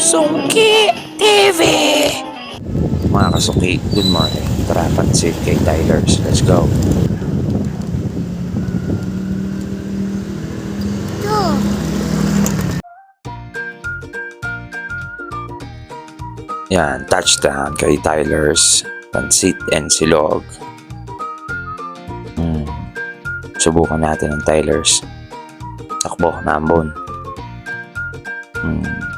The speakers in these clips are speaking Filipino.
Sungki TV. Mga kasuki, good morning. Tara, pansit kay Tyler's. Let's go. Yan, touchdown kay Tyler's. Pansit and silog. Subukan natin ang Tyler's. Takbo, naambon.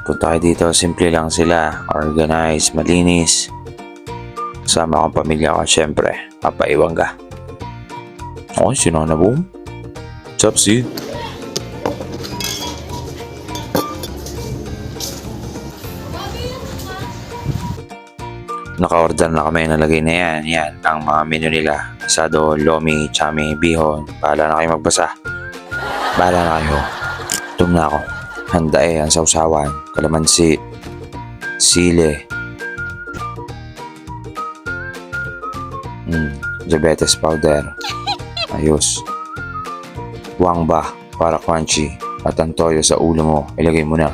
Punta kayo dito, simple lang sila. Organized, malinis. Kasama akong pamilya ko, syempre. Papaiwan ka. Okay, sino na boom? What's up, Sid? Naka-order na kami, nalagay na yan. Yan, ang mga menu nila. Asado, lomi, chami, bihon. Bahala na kayo magbasa. Bahala na kayo. Tum na ako. Handa ang sausawan, kalamansi, sile. Diabetes powder. Ayos. Wangba para crunchy. At ang toyo sa ulo mo, ilagay mo na.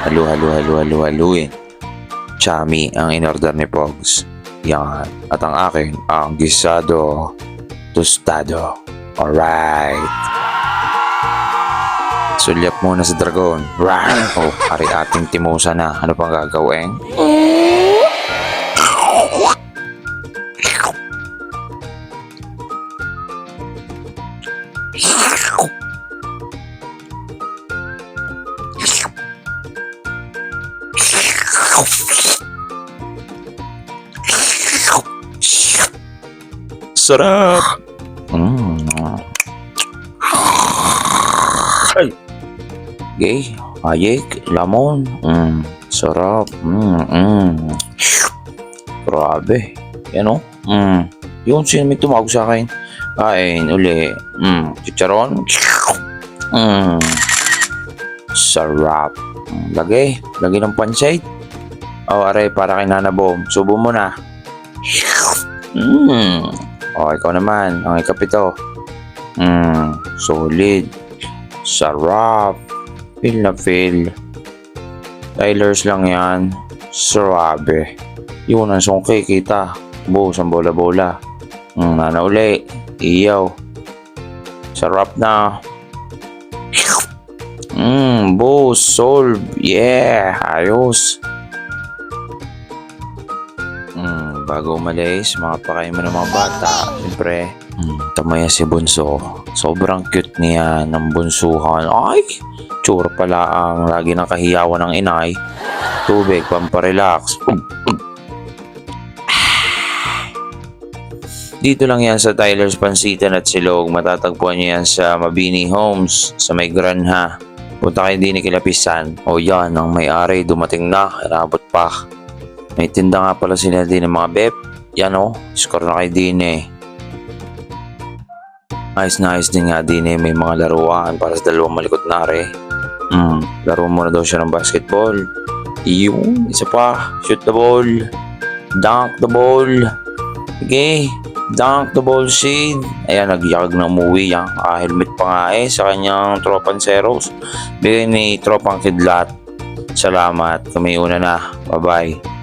Haluin. Chami ang in-order ni Pogs. Yan. At ang akin, ang gisado tostado. Alright. Sulyap muna sa dragon. Oh, hari ating timusa na. Ano pang gagawin? Sarap! Ay! Gay, ayik, lamon. Sarap. Grabe. Yan o. Yung sino may tumawag sa akin. Kain uli. Chicharon. Sarap. Lagay ng pancit. Aray, para kay Nana Bom. Subo mo na. Ikaw naman. Ang ikapito. Solid. Sarap. Feel na feel. Tyler's lang yan. Sarabe. Yun ang sungki kita. Boss ang bola-bola. Nana uli. Iyaw. Sarap na. Boss. Solve. Yeah. Ayos. Bago umalis, mga pakain mo ng mga bata. Siyempre, tamaya si Bunso. Sobrang cute niya ng bunsuhan. Ay, tsura pala ang lagi ng kahiyawan ng inay. Tubig, pamparelax. Dito lang yan sa Tyler's Pansitan at Silog. Matatagpuan niyo yan sa Mabini Homes, sa may Granha. Punta kayo din ni Kilapisan. O yan, ang may-ari dumating na. Inabot pa. May tinda nga pala sila din ng mga bep. Yan o, score na kayo din eh. Ayos din nga din eh. May mga laruan para sa dalawang malikot na re. Laro muna daw siya ng basketball. Yung isa pa, shoot the ball. Dunk the ball. Okay, dunk the ball, Sid. Ayan, nagyakag na umuwi yan. Helmet pa nga eh sa kanyang tropang Zeros. Bigay ni tropang Kidlat. Salamat, kami una na. Bye bye.